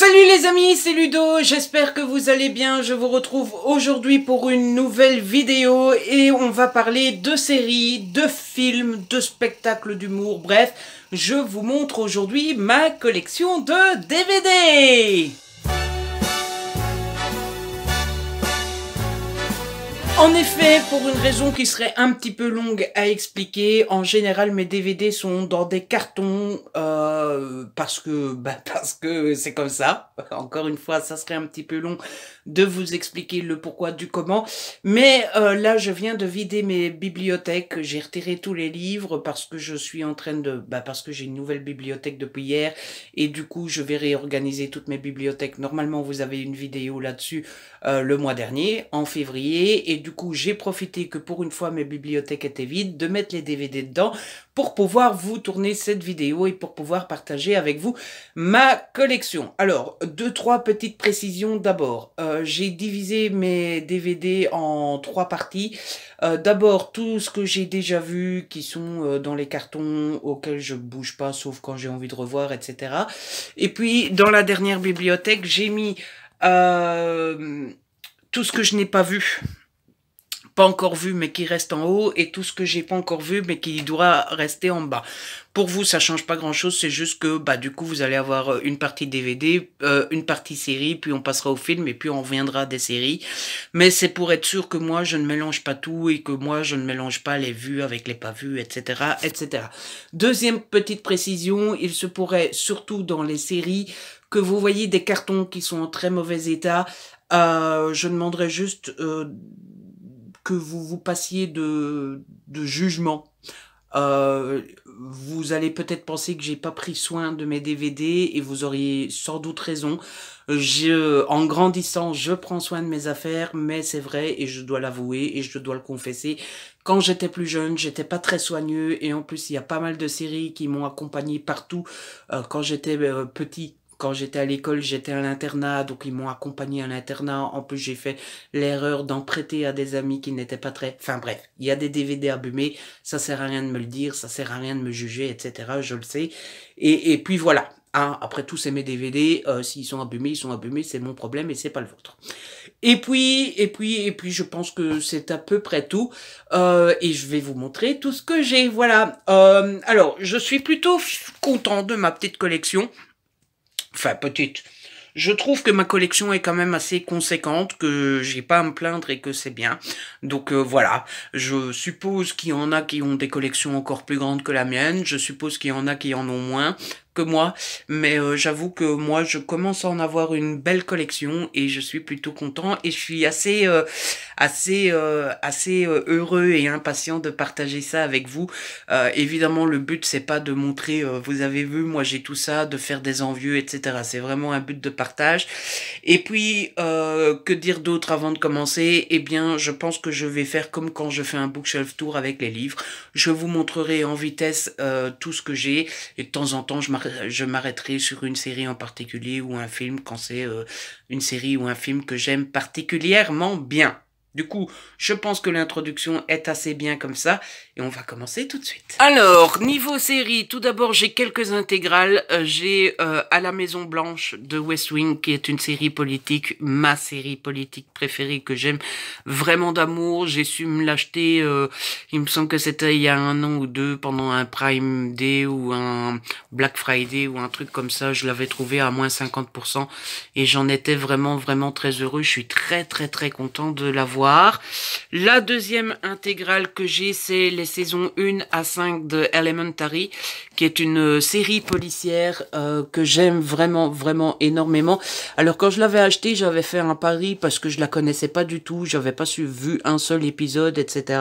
Salut les amis, c'est Ludo, j'espère que vous allez bien. Je vous retrouve aujourd'hui pour une nouvelle vidéo et on va parler de séries, de films, de spectacles d'humour. Bref, je vous montre aujourd'hui ma collection de DVD. En effet, pour une raison qui serait un petit peu longue à expliquer, en général mes DVD sont dans des cartons parce que c'est comme ça. Encore une fois, ça serait un petit peu long de vous expliquer le pourquoi du comment. Mais là, je viens de vider mes bibliothèques. J'ai retiré tous les livres parce que je suis en train de... parce que j'ai une nouvelle bibliothèque depuis hier. Et du coup, je vais réorganiser toutes mes bibliothèques. Normalement, vous avez une vidéo là-dessus le mois dernier, en février. Et du coup, j'ai profité que pour une fois, mes bibliothèques étaient vides, de mettre les DVD dedans pour pouvoir vous tourner cette vidéo et pour pouvoir partager avec vous ma collection. Alors, 2-3 petites précisions d'abord. J'ai divisé mes DVD en 3 parties. D'abord, tout ce que j'ai déjà vu, qui sont dans les cartons auxquels je bouge pas, sauf quand j'ai envie de revoir, etc. Et puis, dans la dernière bibliothèque, j'ai mis tout ce que je n'ai pas vu. Pas encore vu mais qui reste en haut, et tout ce que j'ai pas encore vu mais qui doit rester en bas. Pour vous, ça change pas grand chose, c'est juste que du coup vous allez avoir une partie DVD, une partie série, puis on passera au film et puis on reviendra des séries. Mais c'est pour être sûr que moi je ne mélange pas tout et que moi je ne mélange pas les vus avec les pas vus, etc., etc. Deuxième petite précision, il se pourrait surtout dans les séries que vous voyez des cartons qui sont en très mauvais état. Je demanderais juste que vous passiez de jugement. Vous allez peut-être penser que j'ai pas pris soin de mes DVD et vous auriez sans doute raison. En grandissant, je prends soin de mes affaires, mais c'est vrai et je dois l'avouer et je dois le confesser. Quand j'étais plus jeune, j'étais pas très soigneux et en plus il y a pas mal de séries qui m'ont accompagné partout quand j'étais petit. Quand j'étais à l'école, j'étais à l'internat, donc ils m'ont accompagné à l'internat. En plus, j'ai fait l'erreur d'en prêter à des amis qui n'étaient pas très... Enfin bref, il y a des DVD abîmés, ça sert à rien de me le dire, ça sert à rien de me juger, etc. Je le sais. Et puis voilà. Hein, après tout, c'est mes DVD. S'ils sont abîmés, c'est mon problème et c'est pas le vôtre. Et puis, je pense que c'est à peu près tout. Et je vais vous montrer tout ce que j'ai. Voilà. Alors, je suis plutôt content de ma petite collection. Enfin, petite. Je trouve que ma collection est quand même assez conséquente, que j'ai pas à me plaindre et que c'est bien. Donc voilà, je suppose qu'il y en a qui ont des collections encore plus grandes que la mienne, je suppose qu'il y en a qui en ont moins que moi, mais j'avoue que moi je commence à en avoir une belle collection et je suis plutôt content et je suis assez heureux et impatient de partager ça avec vous. Évidemment le but c'est pas de montrer vous avez vu moi j'ai tout ça, de faire des envieux, etc. C'est vraiment un but de partage. Et puis que dire d'autre avant de commencer? Eh bien je pense que je vais faire comme quand je fais un bookshelf tour avec les livres, je vous montrerai en vitesse tout ce que j'ai et de temps en temps je m'arrêterai sur une série en particulier ou un film quand c'est une série ou un film que j'aime particulièrement bien. Du coup, je pense que l'introduction est assez bien comme ça et on va commencer tout de suite. Alors, niveau série, tout d'abord, j'ai quelques intégrales. J'ai À la Maison Blanche de West Wing, qui est une série politique, ma série politique préférée que j'aime vraiment d'amour. J'ai su me l'acheter, il me semble que c'était il y a 1 an ou 2, pendant un Prime Day ou un Black Friday ou un truc comme ça. Je l'avais trouvé à moins 50% et j'en étais vraiment très heureux. Je suis très content de l'avoir. La deuxième intégrale que j'ai, c'est les saisons 1 à 5 de Elementary, qui est une série policière que j'aime vraiment énormément. Alors quand je l'avais acheté, j'avais fait un pari parce que je la connaissais pas du tout, j'avais pas vu un seul épisode, etc.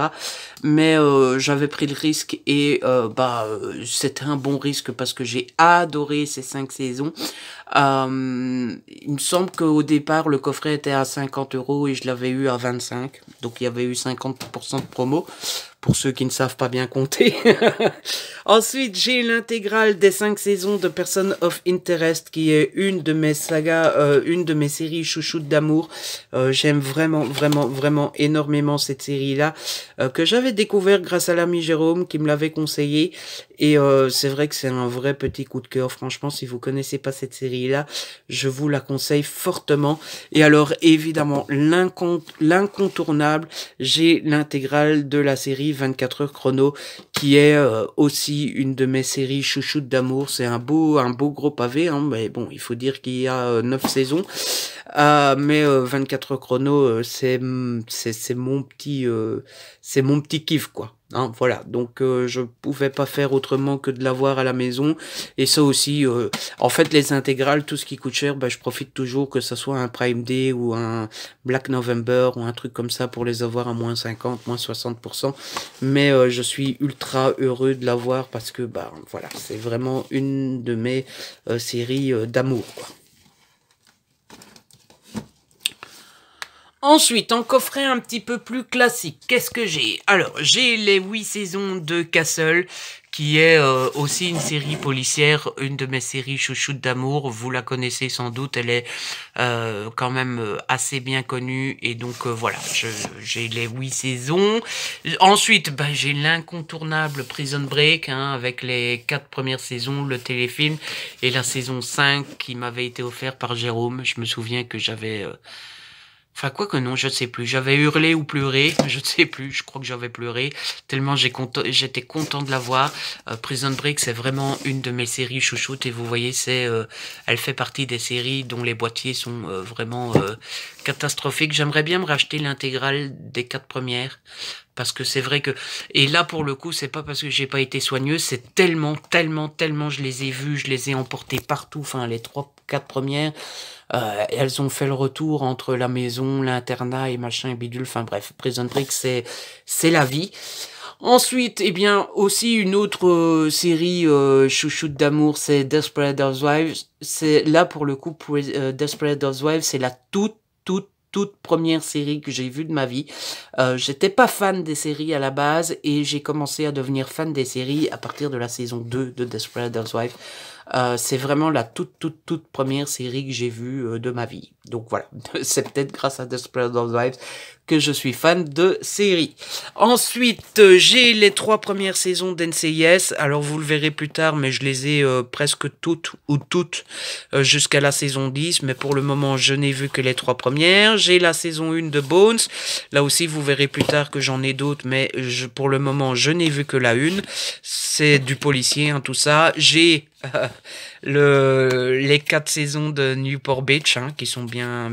Mais j'avais pris le risque et c'était un bon risque parce que j'ai adoré ces 5 saisons. Il me semble qu'au départ le coffret était à 50 € et je l'avais eu à 25, donc il y avait eu 50% de promo. pour ceux qui ne savent pas bien compter. Ensuite, j'ai l'intégrale des 5 saisons de Person of Interest, qui est une de mes sagas, une de mes séries chouchoutes d'amour. J'aime vraiment énormément cette série-là, que j'avais découvert grâce à l'ami Jérôme, qui me l'avait conseillé. Et c'est vrai que c'est un vrai petit coup de cœur. Franchement, si vous connaissez pas cette série-là, je vous la conseille fortement. Et alors, évidemment, l'incontournable, j'ai l'intégrale de la série 24 heures chrono, qui est aussi une de mes séries chouchoutes d'amour. C'est un beau gros pavé, hein, mais bon, il faut dire qu'il y a 9 saisons. Mais 24 heures chrono, c'est mon petit kiff, quoi. Hein, voilà, donc je pouvais pas faire autrement que de l'avoir à la maison. Et ça aussi, en fait, les intégrales, tout ce qui coûte cher, je profite toujours, que ce soit un Prime Day ou un Black November ou un truc comme ça, pour les avoir à moins 50, moins 60%. Mais je suis ultra heureux de l'avoir, parce que voilà, c'est vraiment une de mes séries d'amour, quoi. Ensuite, en coffret un petit peu plus classique, qu'est-ce que j'ai? Alors, j'ai les 8 saisons de Castle, qui est aussi une série policière, une de mes séries chouchoutes d'amour. Vous la connaissez sans doute, elle est quand même assez bien connue. Et donc voilà, j'ai les 8 saisons. Ensuite, j'ai l'incontournable Prison Break, hein, avec les 4 premières saisons, le téléfilm, et la saison 5 qui m'avait été offerte par Jérôme. Je me souviens que j'avais... Enfin, quoi que non, je ne sais plus. J'avais hurlé ou pleuré, je ne sais plus. Je crois que j'avais pleuré, tellement j'étais content de la voir. Prison Break, c'est vraiment une de mes séries chouchoutes. Et vous voyez, elle fait partie des séries dont les boîtiers sont vraiment catastrophiques. J'aimerais bien me racheter l'intégrale des 4 premières. Parce que c'est vrai que... Et là, pour le coup, c'est pas parce que j'ai pas été soigneuse, c'est tellement, je les ai vues, je les ai emportées partout. Enfin, les 3-4 premières, elles ont fait le retour entre la maison, l'internat et machin et bidule. Enfin bref, Prison Break, c'est la vie. Ensuite, eh bien, aussi une autre série chouchoute d'amour, c'est Desperate Housewives. C'est là, pour le coup, Desperate Housewives, c'est la toute première série que j'ai vue de ma vie. J'étais pas fan des séries à la base, et j'ai commencé à devenir fan des séries à partir de la saison 2 de Desperate Housewives. C'est vraiment la toute première série que j'ai vue de ma vie. Donc voilà, c'est peut-être grâce à Desperate Housewives que je suis fan de séries. Ensuite, j'ai les 3 premières saisons d'NCIS. Alors vous le verrez plus tard, mais je les ai presque toutes jusqu'à la saison 10. Mais pour le moment, je n'ai vu que les 3 premières. J'ai la saison 1 de Bones. Là aussi, vous verrez plus tard que j'en ai d'autres, mais pour le moment, je n'ai vu que la 1. C'est du policier, hein, tout ça. J'ai les 4 saisons de Newport Beach, hein, qui sont bien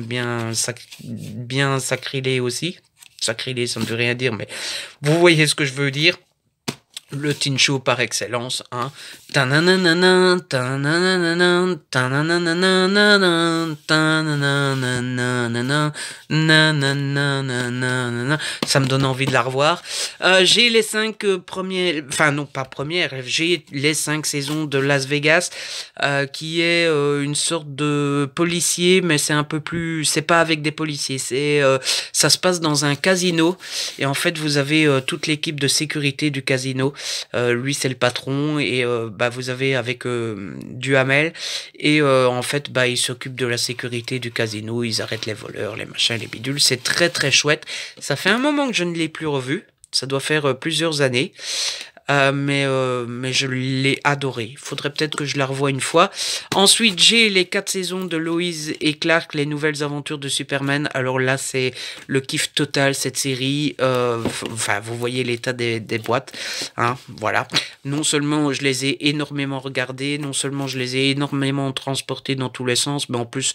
sacrilés aussi. Sacrilés, ça ne veut rien dire, mais vous voyez ce que je veux dire. Le teen show par excellence, hein. Tananana, tananana, tananana, tananana, nananana. Ça me donne envie de la revoir. J'ai les 5 premières, enfin non pas premières, j'ai les 5 saisons de Las Vegas, qui est une sorte de policier, mais c'est un peu plus, c'est pas avec des policiers, ça se passe dans un casino, et en fait vous avez toute l'équipe de sécurité du casino. Lui c'est le patron, et vous avez avec Duhamel, et en fait il s'occupe de la sécurité du casino, ils arrêtent les voleurs, les machins, les bidules. C'est très chouette. Ça fait un moment que je ne l'ai plus revu, ça doit faire plusieurs années. Mais je l'ai adoré. Il faudrait peut-être que je la revoie une fois. Ensuite, j'ai les 4 saisons de Lois et Clark, les nouvelles aventures de Superman. Alors là, c'est le kiff total, cette série. Enfin, vous voyez l'état des boîtes, hein, voilà. Non seulement je les ai énormément regardées, non seulement je les ai énormément transportées dans tous les sens, mais en plus,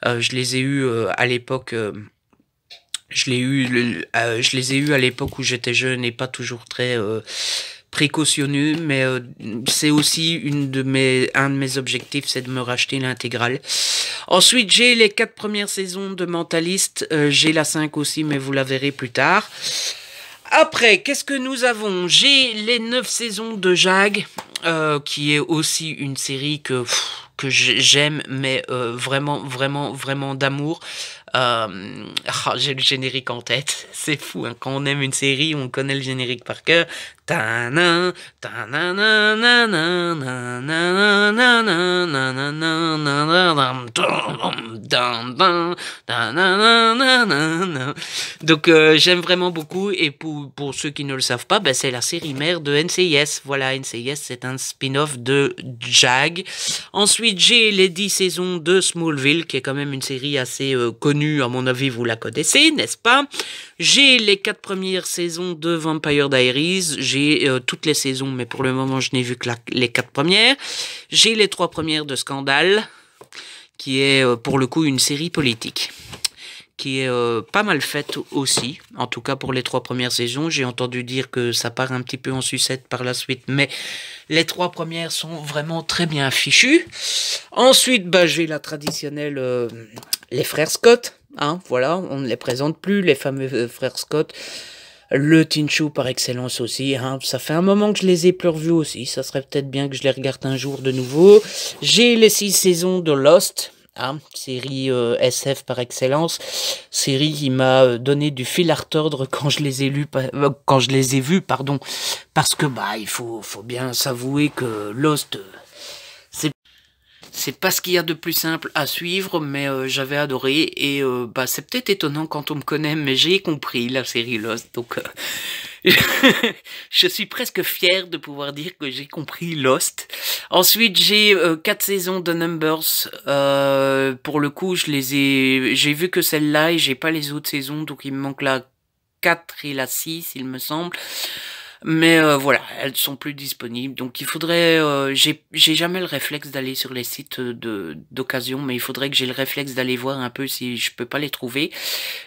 je les ai eus à l'époque... je les ai eus à l'époque où j'étais jeune et pas toujours très... précautionneux, mais c'est aussi un de mes objectifs, c'est de me racheter l'intégrale. Ensuite, j'ai les 4 premières saisons de Mentalist, j'ai la 5 aussi, mais vous la verrez plus tard. Après, qu'est-ce que nous avons? J'ai les 9 saisons de Jag, qui est aussi une série que j'aime, mais vraiment, vraiment, vraiment d'amour. J'ai le générique en tête, c'est fou, hein. Quand on aime une série, on connaît le générique par cœur. Ta-na, donc j'aime vraiment beaucoup, et pour ceux qui ne le savent pas, ben, c'est la série mère de NCIS. Voilà, NCIS c'est un spin-off de JAG. Ensuite j'ai les 10 saisons de Smallville, qui est quand même une série assez connue, à mon avis vous la connaissez, n'est-ce pas? J'ai les 4 premières saisons de Vampire Diaries, j'ai toutes les saisons, mais pour le moment je n'ai vu que les 4 premières. J'ai les 3 premières de Scandale, qui est pour le coup une série politique, qui est pas mal faite aussi, en tout cas pour les 3 premières saisons. J'ai entendu dire que ça part un petit peu en sucette par la suite, mais les 3 premières sont vraiment très bien fichues. Ensuite, bah, j'ai la traditionnelle, les frères Scott, hein, voilà, on ne les présente plus, les fameux frères Scott. Le teen show par excellence aussi, hein. Ça fait un moment que je les ai plus revus aussi, ça serait peut-être bien que je les regarde un jour de nouveau. J'ai les 6 saisons de Lost, hein, série SF par excellence, série qui m'a donné du fil à retordre quand je les ai vus, pardon, parce que bah il faut bien s'avouer que Lost, c'est pas ce qu'il y a de plus simple à suivre, mais j'avais adoré, et bah c'est peut-être étonnant quand on me connaît, mais j'ai compris la série Lost, donc je suis presque fier de pouvoir dire que j'ai compris Lost. Ensuite j'ai 4 saisons de Numbers, pour le coup j'ai vu que celle-là et j'ai pas les autres saisons, donc il me manque la 4 et la 6 il me semble. Mais voilà, elles sont plus disponibles, donc il faudrait, j'ai jamais le réflexe d'aller sur les sites d'occasion, mais il faudrait que j'ai le réflexe d'aller voir un peu si je peux pas les trouver.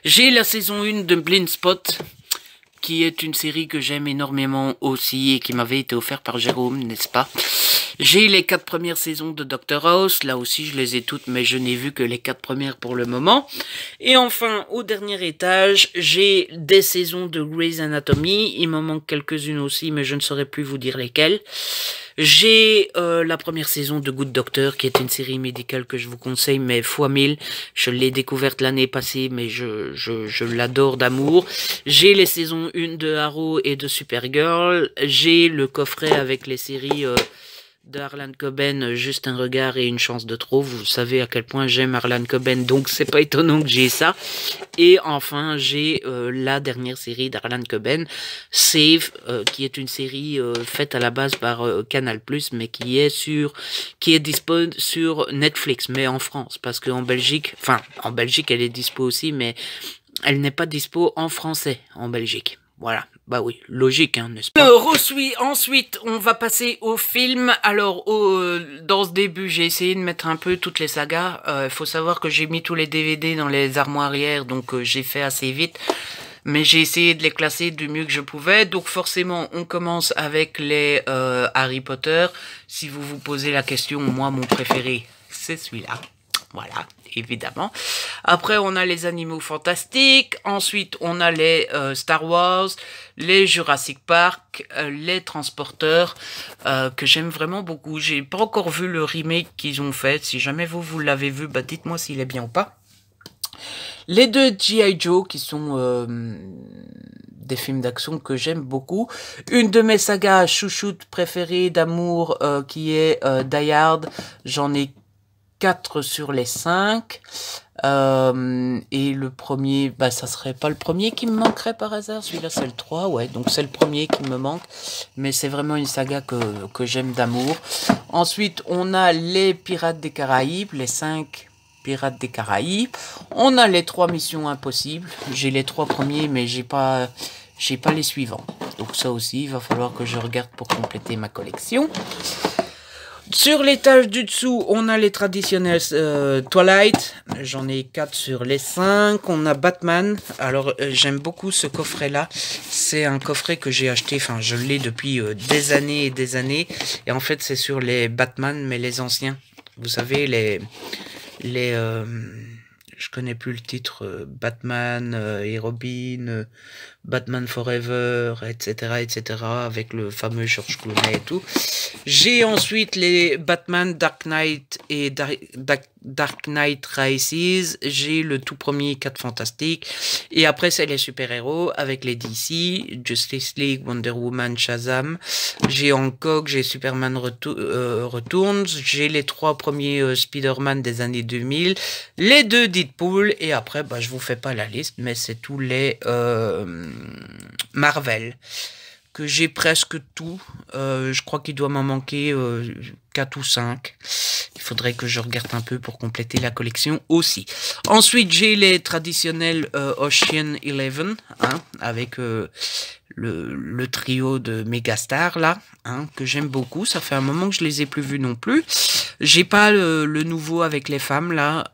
J'ai la saison 1 de Blind Spot, qui est une série que j'aime énormément aussi, et qui m'avait été offerte par Jérôme, n'est-ce pas? J'ai les 4 premières saisons de Dr House, là aussi je les ai toutes, mais je n'ai vu que les 4 premières pour le moment. Et enfin, au dernier étage, j'ai des saisons de Grey's Anatomy, il m'en manque quelques-unes aussi, mais je ne saurais plus vous dire lesquelles. J'ai la première saison de Good Doctor, qui est une série médicale que je vous conseille, mais fois 1000. Je l'ai découverte l'année passée, mais je l'adore d'amour. J'ai les saisons 1 de Arrow et de Supergirl. J'ai le coffret avec les séries de Harlan Coben, Juste un regard et une chance de trop. Vous savez à quel point j'aime Harlan Coben, donc c'est pas étonnant que j'ai ça. Et enfin, j'ai la dernière série d'Harlan Coben, Save, qui est une série faite à la base par Canal+, mais qui est dispo sur Netflix, mais en France, parce qu'en Belgique, enfin, en Belgique elle est dispo aussi, mais elle n'est pas dispo en français en Belgique. Voilà, bah oui, logique, hein, n'est-ce pas? Ensuite, on va passer au film. Alors, dans ce début, j'ai essayé de mettre un peu toutes les sagas. Faut savoir que j'ai mis tous les DVD dans les armoires arrière, donc j'ai fait assez vite. Mais j'ai essayé de les classer du mieux que je pouvais. Donc forcément, on commence avec les Harry Potter. Si vous vous posez la question, moi, mon préféré, c'est celui-là. Voilà, évidemment. Après, on a les Animaux Fantastiques. Ensuite, on a les Star Wars, les Jurassic Park, les Transporteurs, que j'aime vraiment beaucoup. J'ai pas encore vu le remake qu'ils ont fait. Si jamais vous l'avez vu, bah dites-moi s'il est bien ou pas. Les 2 G.I. Joe, qui sont des films d'action que j'aime beaucoup. Une de mes sagas chouchoutes préférées d'amour, qui est Die Hard. J'en ai 4 sur les 5. Et le premier, bah ça serait pas le premier qui me manquerait par hasard. Celui-là c'est le 3, ouais, donc c'est le premier qui me manque. Mais c'est vraiment une saga que j'aime d'amour. Ensuite, on a les Pirates des Caraïbes, les 5 Pirates des Caraïbes. On a les 3 Missions Impossibles. J'ai les 3 premiers, mais j'ai pas les suivants. Donc ça aussi, il va falloir que je regarde pour compléter ma collection. Sur l'étage du dessous, on a les traditionnels Twilight. J'en ai 4 sur les 5. On a Batman. Alors, j'aime beaucoup ce coffret-là. C'est un coffret que j'ai acheté, enfin, je l'ai depuis des années et des années. Et en fait, c'est sur les Batman, mais les anciens. Vous savez, je connais plus le titre, Batman et Robin, Batman Forever, etc., etc., avec le fameux George Clooney et tout. J'ai ensuite les Batman Dark Knight et Dark Knight Rises. J'ai le tout premier 4 Fantastiques. Et après, c'est les super-héros avec les DC, Justice League, Wonder Woman, Shazam. J'ai Hancock, j'ai Superman Returns. J'ai les 3 premiers Spider-Man des années 2000. Les 2 Deadpool. Et après, bah, je vous fais pas la liste, mais c'est tous les Marvel. Que j'ai presque tout. Je crois qu'il doit m'en manquer 4 ou 5. Il faudrait que je regarde un peu pour compléter la collection aussi. Ensuite, j'ai les traditionnels Ocean Eleven, hein, avec le trio de Megastar, là, hein, que j'aime beaucoup. Ça fait un moment que je les ai plus vus non plus. J'ai pas le nouveau avec les femmes, là,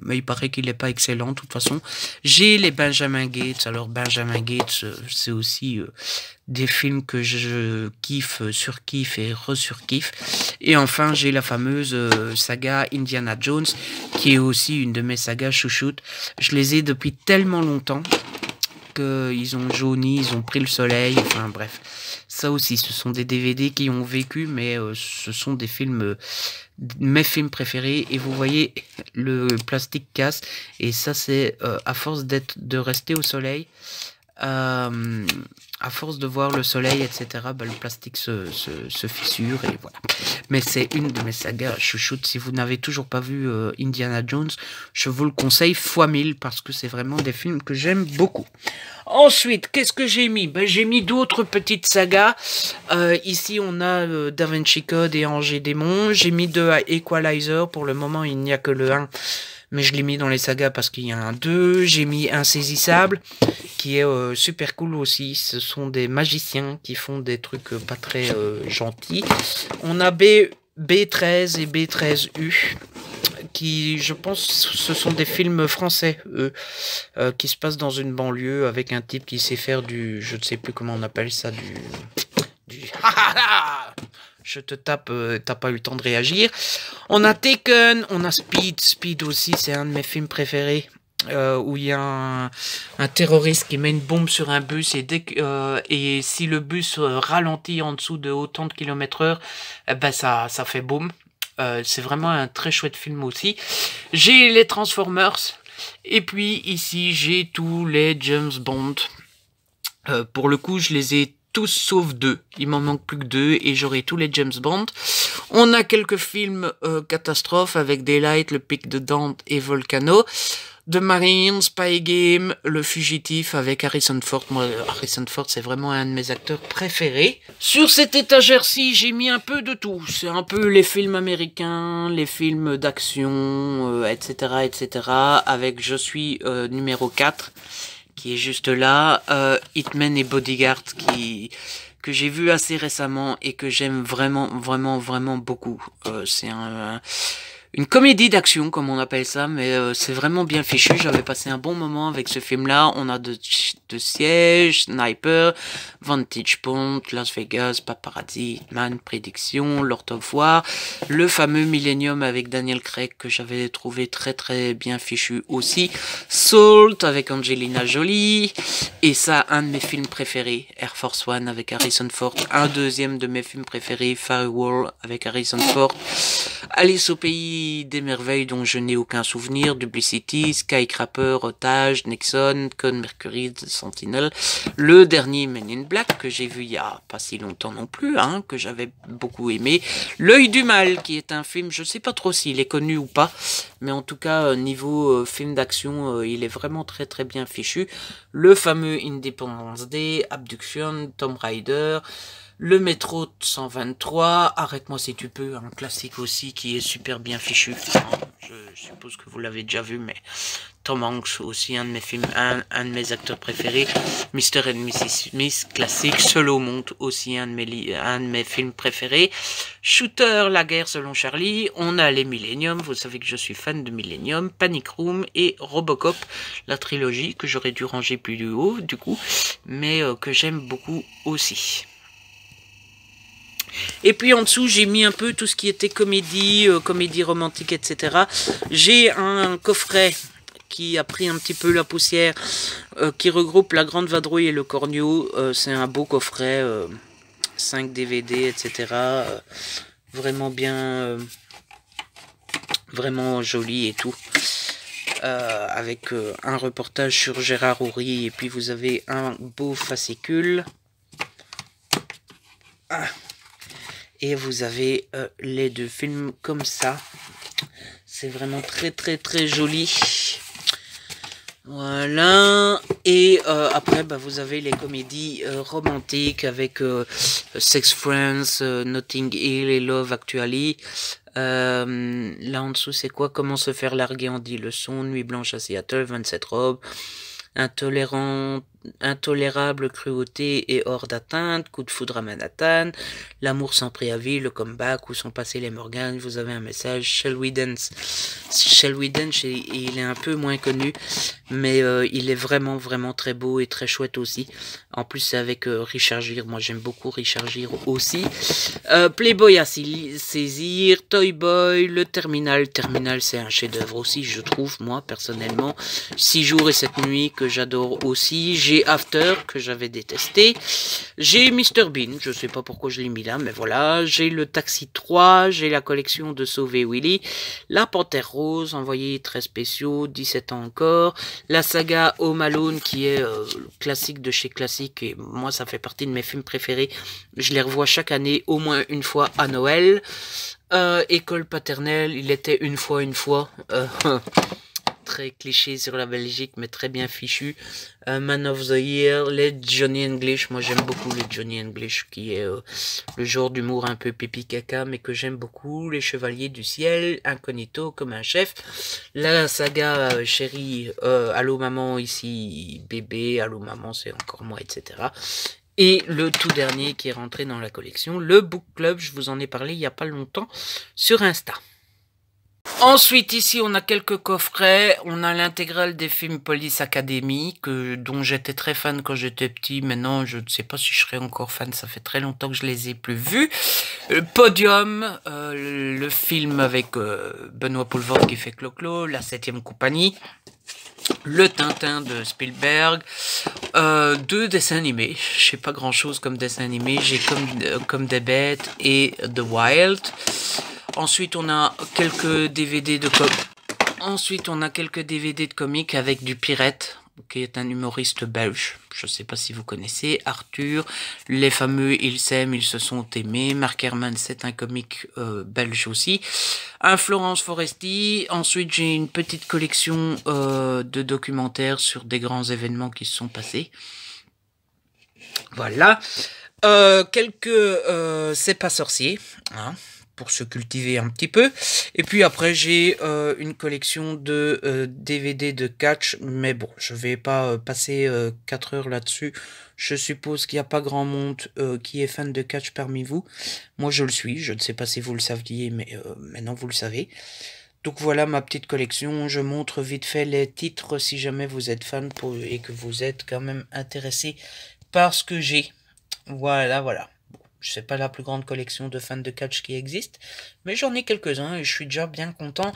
mais il paraît qu'il est pas excellent, de toute façon. J'ai les Benjamin Gates. Alors, Benjamin Gates, c'est aussi des films que je kiffe, surkiffe et resurkiffe. Et enfin, j'ai la fameuse saga Indiana Jones, qui est aussi une de mes sagas chouchoutes. Je les ai depuis tellement longtemps qu'ils ont jauni, ils ont pris le soleil, enfin bref. Ça aussi, ce sont des DVD qui ont vécu, mais ce sont des films, mes films préférés. Et vous voyez, le plastique casse. Et ça, c'est à force de rester au soleil. À force de voir le soleil, etc., bah, le plastique se fissure et voilà. Mais c'est une de mes sagas chouchoutes. Si vous n'avez toujours pas vu Indiana Jones, je vous le conseille fois 1000 parce que c'est vraiment des films que j'aime beaucoup. Ensuite, qu'est-ce que j'ai mis? Ben, j'ai mis d'autres petites sagas. Ici, on a Da Vinci Code et Ange et Démon. J'ai mis 2 Equalizer. Pour le moment, il n'y a que le 1. Mais je l'ai mis dans les sagas parce qu'il y a un 2. J'ai mis Insaisissable, qui est super cool aussi. Ce sont des magiciens qui font des trucs pas très gentils. On a B13 et B13U, qui, je pense, ce sont des films français, eux, qui se passent dans une banlieue avec un type qui sait faire du... Je ne sais plus comment on appelle ça, du je te tape, t'as pas eu le temps de réagir. On a Taken, on a Speed. Speed aussi, c'est un de mes films préférés. Où il y a un terroriste qui met une bombe sur un bus et si le bus ralentit en dessous de autant de km/h, ben ça fait boum. C'est vraiment un très chouette film aussi. J'ai les Transformers. Et puis ici, j'ai tous les James Bond. Pour le coup, je les ai tous sauf 2. Il m'en manque plus que 2 et j'aurai tous les James Bond. On a quelques films catastrophes avec Daylight, Le Pic de Dante et Volcano. The Marine, Spy Game, Le Fugitif avec Harrison Ford. Moi, Harrison Ford, c'est vraiment un de mes acteurs préférés. Sur cette étagère-ci, j'ai mis un peu de tout. C'est un peu les films américains, les films d'action, etc., etc. Avec Je suis numéro 4, qui est juste là. Hitman et Bodyguard, que j'ai vu assez récemment et que j'aime vraiment, vraiment, vraiment beaucoup. C'est une comédie d'action, comme on appelle ça, mais c'est vraiment bien fichu. J'avais passé un bon moment avec ce film-là. On a de Siège, Sniper, Vantage Point, Las Vegas, Paparazzi, Hitman, Prédiction, Lord of War, le fameux Millennium avec Daniel Craig que j'avais trouvé très très bien fichu aussi, Salt avec Angelina Jolie, et ça, un de mes films préférés, Air Force One avec Harrison Ford, un deuxième de mes films préférés, Firewall avec Harrison Ford, Alice au pays des merveilles dont je n'ai aucun souvenir, Duplicity, Skycrapper, Otage, Nixon, Code Mercury, Sentinel, le dernier Men in Black que j'ai vu il y a pas si longtemps non plus, hein, que j'avais beaucoup aimé, L'œil du mal qui est un film, je sais pas trop s'il est connu ou pas, mais en tout cas niveau film d'action, il est vraiment très très bien fichu, le fameux Independence Day, Abduction, Tomb Raider, le métro 123, Arrête-moi si tu peux, un classique aussi qui est super bien fichu. Je suppose que vous l'avez déjà vu, mais Tom Hanks aussi, un de mes films, un de mes acteurs préférés. Mr. and Mrs. Smith, classique. Seul au monde aussi, un de mes films préférés. Shooter, La guerre selon Charlie. On a les Millennium, vous savez que je suis fan de Millennium. Panic Room et Robocop, la trilogie que j'aurais dû ranger plus haut du coup, mais que j'aime beaucoup aussi. Et puis en dessous, j'ai mis un peu tout ce qui était comédie, comédie romantique, etc. J'ai un coffret qui a pris un petit peu la poussière, qui regroupe La Grande Vadrouille et Le Cornio. C'est un beau coffret, 5 DVD, etc. Vraiment bien, vraiment joli et tout. Avec un reportage sur Gérard Houry, et puis vous avez un beau fascicule. Et vous avez les 2 films comme ça. C'est vraiment très très très joli. Voilà. Et après, bah, vous avez les comédies romantiques avec Sex Friends, Notting Hill et Love Actually. Là en dessous, c'est quoi? Comment se faire larguer en 10 leçons, Nuit blanche à Seattle, 27 robes, intolérable cruauté et hors d'atteinte, Coup de foudre à Manhattan, L'amour sans préavis, Le comeback, Où sont passés les Morgan. Vous avez un message, Shall We Dance. Shall We Dance, il est un peu moins connu, mais il est vraiment vraiment très beau et très chouette aussi. En plus, c'est avec Richard Gere. Moi, j'aime beaucoup Richard Gere aussi. Playboy à saisir, Toy Boy, Le Terminal. Terminal, c'est un chef-d'œuvre aussi, je trouve, moi, personnellement. 6 jours et 7 nuits, que j'adore aussi. J'ai After, que j'avais détesté. J'ai Mr Bean, je sais pas pourquoi je l'ai mis là, mais voilà. J'ai le Taxi 3, j'ai la collection de Sauver Willy. La Panthère Rose, envoyé 13 spéciaux, 17 ans encore. La saga Home Alone, qui est classique de chez classique, et moi, ça fait partie de mes films préférés. Je les revois chaque année, au moins une fois à Noël. École paternelle, il était une fois. Très cliché sur la Belgique, mais très bien fichu. Man of the Year, les Johnny English. Moi, j'aime beaucoup les Johnny English, qui est le genre d'humour un peu pipi caca, mais que j'aime beaucoup. Les Chevaliers du Ciel, Incognito, Comme un chef. La saga Chérie, Allô maman, ici bébé, Allô maman, c'est encore moi, etc. Et le tout dernier qui est rentré dans la collection, le Book Club. Je vous en ai parlé il n'y a pas longtemps sur Insta. Ensuite, ici, on a quelques coffrets. On a l'intégrale des films Police Academy, dont j'étais très fan quand j'étais petit. Maintenant, je ne sais pas si je serai encore fan. Ça fait très longtemps que je les ai plus vus. Podium, le film avec Benoît Poelvoorde qui fait Clo-Clo, La 7e compagnie. Le Tintin de Spielberg, 2 dessins animés. Je sais pas grand chose comme dessin animé. J'ai comme des bêtes et The Wild. Ensuite, on a quelques DVD de comics avec du Pirate, qui est un humoriste belge. Je ne sais pas si vous connaissez. Arthur, les fameux Ils s'aiment, ils se sont aimés. Mark Herman, c'est un comique belge aussi. Un Florence Foresti. Ensuite, j'ai une petite collection de documentaires sur des grands événements qui se sont passés. Voilà. C'est pas sorcier, hein, pour se cultiver un petit peu. Et puis après, j'ai une collection de DVD de catch, mais bon, je vais pas passer 4 heures là-dessus. Je suppose qu'il n'y a pas grand monde qui est fan de catch parmi vous. Moi, je le suis. Je ne sais pas si vous le saviez, mais maintenant vous le savez. Donc voilà ma petite collection. Je montre vite fait les titres si jamais vous êtes fan et que vous êtes quand même intéressé par ce que j'ai. Voilà, voilà. Je sais pas la plus grande collection de fans de catch qui existe, mais j'en ai quelques-uns et je suis déjà bien content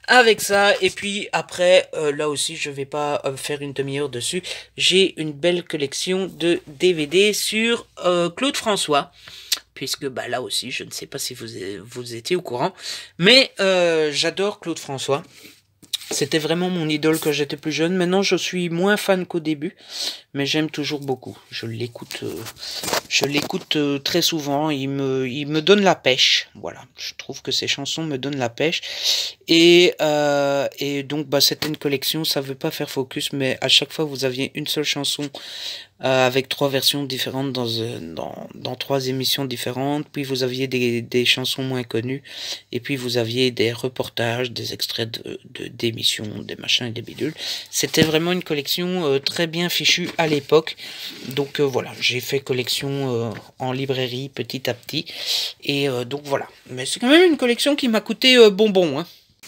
avec ça. Et puis après, là aussi, je vais pas faire une demi-heure dessus. J'ai une belle collection de DVD sur Claude François, puisque bah là aussi, je ne sais pas si vous étiez au courant, mais j'adore Claude François. C'était vraiment mon idole quand j'étais plus jeune. Maintenant, je suis moins fan qu'au début, mais j'aime toujours beaucoup. Je l'écoute très souvent. Il me donne la pêche. Voilà, je trouve que ses chansons me donnent la pêche. Et donc, bah, c'était une collection. Ça veut pas faire focus, mais à chaque fois, vous aviez une seule chanson avec 3 versions différentes dans 3 émissions différentes. Puis vous aviez des chansons moins connues. Et puis vous aviez des reportages, des extraits d'émissions, des machins et des bidules. C'était vraiment une collection très bien fichue à l'époque. Donc voilà, j'ai fait collection en librairie petit à petit. Et donc voilà. Mais c'est quand même une collection qui m'a coûté bonbon, hein.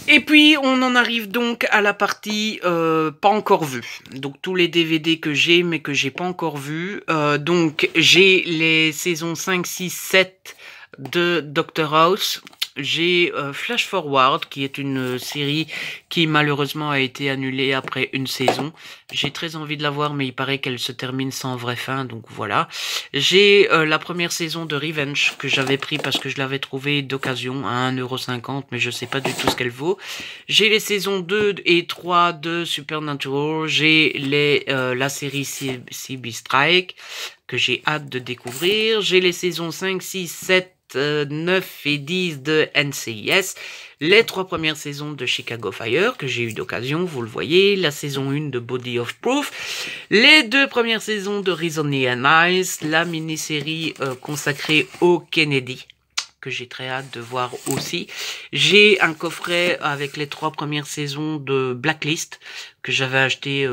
Et puis, on en arrive donc à la partie pas encore vue. Donc, tous les DVD que j'ai, mais que j'ai pas encore vus. Donc, j'ai les saisons 5, 6, 7 de Doctor House. J'ai Flash Forward, qui est une série qui malheureusement a été annulée après une saison. J'ai très envie de la voir, mais il paraît qu'elle se termine sans vraie fin, donc voilà. J'ai la première saison de Revenge, que j'avais pris parce que je l'avais trouvée d'occasion à 1,50 €, mais je sais pas du tout ce qu'elle vaut. J'ai les saisons 2 et 3 de Supernatural. J'ai la série CB Strike, que j'ai hâte de découvrir. J'ai les saisons 5, 6, 7, 9 et 10 de NCIS, les 3 premières saisons de Chicago Fire, que j'ai eu d'occasion, vous le voyez, la saison 1 de Body of Proof, les 2 premières saisons de Reason and Eyes, la mini-série consacrée au Kennedy, que j'ai très hâte de voir aussi. J'ai un coffret avec les 3 premières saisons de Blacklist, que j'avais acheté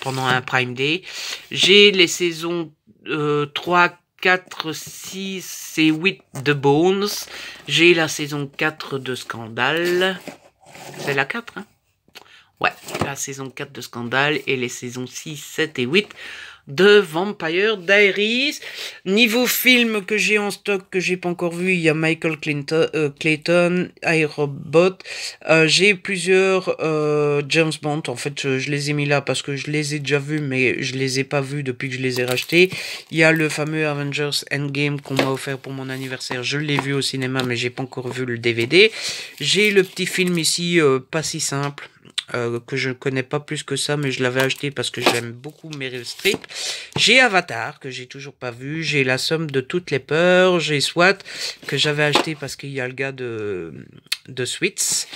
pendant un Prime Day. J'ai les saisons 3, 4, 6 et 8 de Bones. J'ai la saison 4 de Scandale. C'est la 4, hein? Ouais, la saison 4 de Scandale et les saisons 6, 7 et 8 de Vampire Diaries. Niveau film que j'ai en stock, que j'ai pas encore vu, il y a Michael Clayton, iRobot. J'ai plusieurs James Bond. En fait, je les ai mis là parce que je les ai déjà vus, mais je les ai pas vus depuis que je les ai rachetés. Il y a le fameux Avengers Endgame qu'on m'a offert pour mon anniversaire. Je l'ai vu au cinéma, mais j'ai pas encore vu le DVD. J'ai le petit film ici, pas si simple. Que je ne connais pas plus que ça, mais je l'avais acheté parce que j'aime beaucoup Meryl Streep. J'ai Avatar, que j'ai toujours pas vu. J'ai La Somme de toutes les peurs. J'ai SWAT, que j'avais acheté parce qu'il y a le gars de Suits.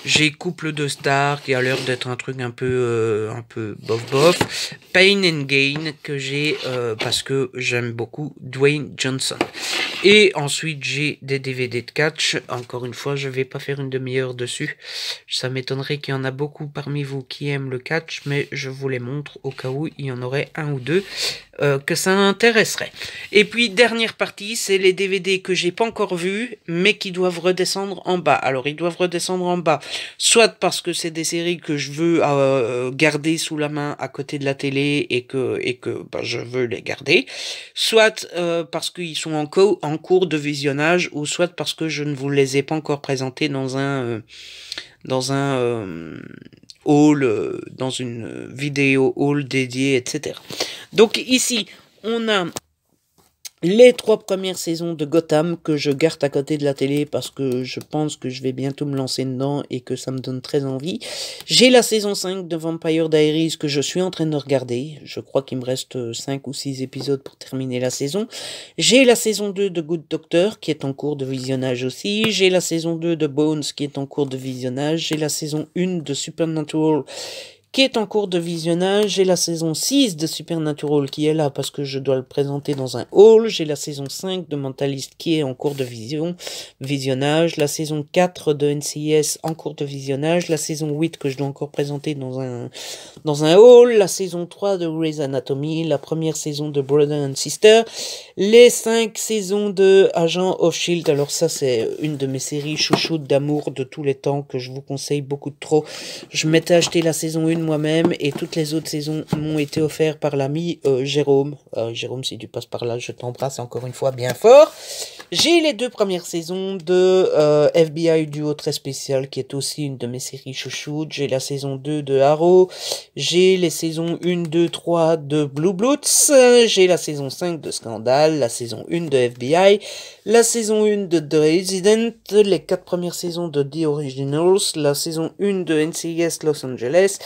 J'ai Couple de stars, qui a l'air d'être un truc un peu bof. Pain and Gain, que j'ai parce que j'aime beaucoup Dwayne Johnson. Et ensuite, j'ai des DVD de catch. Encore une fois, je vais pas faire une demi-heure dessus. Ça m'étonnerait qu'il y en a beaucoup parmi vous qui aiment le catch, mais je vous les montre au cas où il y en aurait un ou deux que ça intéresserait. Et puis, dernière partie, c'est les DVD que j'ai pas encore vus, mais qui doivent redescendre en bas. Alors, ils doivent redescendre en bas, soit parce que c'est des séries que je veux garder sous la main à côté de la télé et que je veux les garder, soit parce qu'ils sont en cours de visionnage, ou soit parce que je ne vous les ai pas encore présentés dans un hall, dans une vidéo hall dédiée, etc. Donc ici, on a les 3 premières saisons de Gotham que je garde à côté de la télé parce que je pense que je vais bientôt me lancer dedans et que ça me donne très envie. J'ai la saison 5 de Vampire Diaries que je suis en train de regarder. Je crois qu'il me reste 5 ou 6 épisodes pour terminer la saison. J'ai la saison 2 de Good Doctor qui est en cours de visionnage aussi. J'ai la saison 2 de Bones qui est en cours de visionnage. J'ai la saison 1 de Supernatural qui est en cours de visionnage. J'ai la saison 6 de Supernatural qui est là parce que je dois le présenter dans un haul. J'ai la saison 5 de Mentalist qui est en cours de visionnage. La saison 4 de NCIS en cours de visionnage. La saison 8 que je dois encore présenter dans un haul. La saison 3 de Grey's Anatomy. La première saison de Brother and Sister. Les 5 saisons de Agent of Shield. Alors ça, c'est une de mes séries chouchoutes d'amour de tous les temps que je vous conseille beaucoup de trop. Je m'étais acheté la saison 1 moi-même et toutes les autres saisons m'ont été offertes par l'ami Jérôme. Jérôme, si tu passes par là, je t'embrasse encore une fois bien fort. J'ai les 2 premières saisons de FBI Duo très spécial qui est aussi une de mes séries chouchoutes. J'ai la saison 2 de Arrow. J'ai les saisons 1, 2, 3 de Blue Bloods. J'ai la saison 5 de Scandale, la saison 1 de FBI, la saison 1 de The Resident, les 4 premières saisons de The Originals, la saison 1 de NCIS Los Angeles,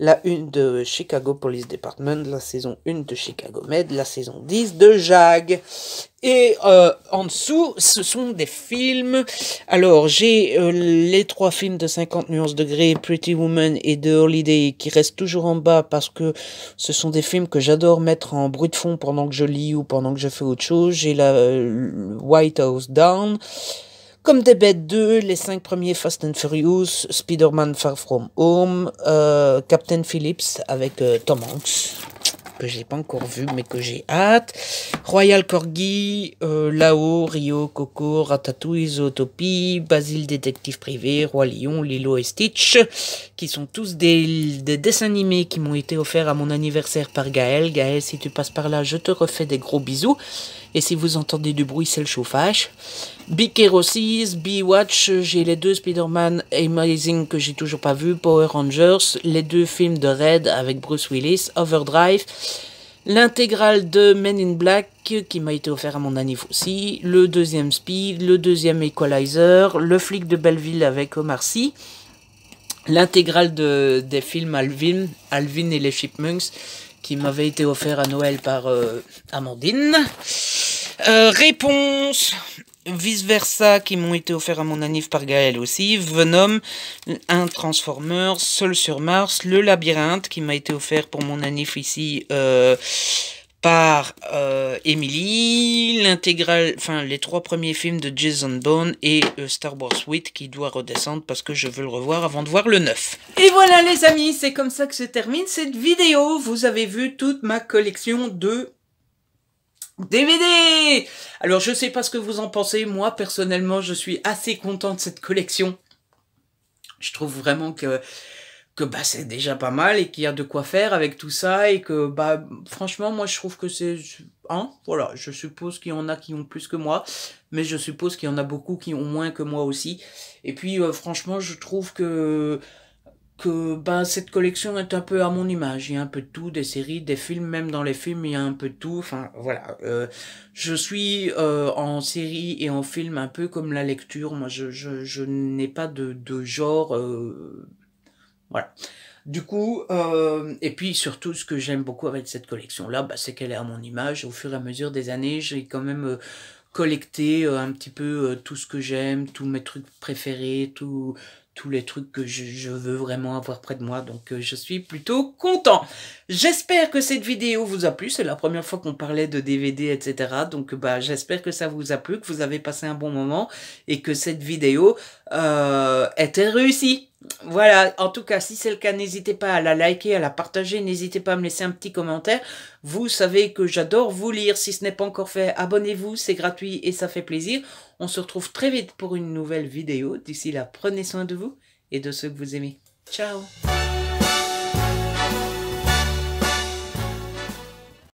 la 1 de Chicago Police Department, la saison 1 de Chicago Med, la saison 10 de JAG. Et en dessous, ce sont des films. Alors, j'ai les 3 films de 50 nuances degrés, Pretty Woman et The Holiday, qui restent toujours en bas parce que ce sont des films que j'adore mettre en bruit de fond pendant que je lis ou pendant que je fais autre chose. J'ai la White House Down. Comme des bêtes 2, les 5 premiers Fast and Furious, Spider-Man Far From Home, Captain Phillips avec Tom Hanks, que j'ai pas encore vu mais que j'ai hâte, Royal Corgi, Lao, Rio, Coco, Ratatouille, Zootopie, Basile Détective Privé, Roi Lion, Lilo et Stitch, qui sont tous des dessins animés qui m'ont été offerts à mon anniversaire par Gaël. Gaël, si tu passes par là, je te refais des gros bisous. Et si vous entendez du bruit, c'est le chauffage. Big Hero 6, Watch, j'ai les 2 Spider-Man Amazing que j'ai toujours pas vu, Power Rangers, les 2 films de Red avec Bruce Willis, Overdrive, l'intégrale de Men in Black qui m'a été offert à mon anniv aussi, le 2e Speed, le 2e Equalizer, le flic de Belleville avec Omar Sy, l'intégrale des films Alvin et les Chipmunks qui m'avait été offert à Noël par Amandine. Réponse vice versa qui m'ont été offerts à mon anniv par Gaël aussi. Venom, un Transformers, Seul sur Mars, Le Labyrinthe qui m'a été offert pour mon anniv ici par Emily, l'intégrale, enfin les 3 premiers films de Jason Bourne et Star Wars 8 qui doit redescendre parce que je veux le revoir avant de voir le 9. Et voilà les amis, c'est comme ça que se termine cette vidéo. Vous avez vu toute ma collection de DVD. Alors je sais pas ce que vous en pensez, moi personnellement je suis assez content de cette collection. Je trouve vraiment que bah, c'est déjà pas mal et qu'il y a de quoi faire avec tout ça et que bah franchement moi je trouve que c'est voilà, je suppose qu'il y en a qui ont plus que moi, mais je suppose qu'il y en a beaucoup qui ont moins que moi aussi. Et puis franchement je trouve que bah, cette collection est un peu à mon image. Il y a un peu de tout, des séries, des films, même dans les films, il y a un peu de tout. Enfin, voilà. Je suis en série et en film un peu comme la lecture. Moi, je n'ai pas de genre... voilà. Du coup, et puis surtout, ce que j'aime beaucoup avec cette collection-là, bah, c'est qu'elle est à mon image. Au fur et à mesure des années, j'ai quand même... collecté un petit peu tout ce que j'aime, tous mes trucs préférés, tous les trucs que je veux vraiment avoir près de moi, donc je suis plutôt content. J'espère que cette vidéo vous a plu, c'est la première fois qu'on parlait de DVD, etc. Donc bah j'espère que ça vous a plu, que vous avez passé un bon moment et que cette vidéo était réussie. Voilà, en tout cas, si c'est le cas, n'hésitez pas à la liker, à la partager, n'hésitez pas à me laisser un petit commentaire. Vous savez que j'adore vous lire, si ce n'est pas encore fait, abonnez-vous, c'est gratuit et ça fait plaisir. On se retrouve très vite pour une nouvelle vidéo. D'ici là, prenez soin de vous et de ceux que vous aimez. Ciao!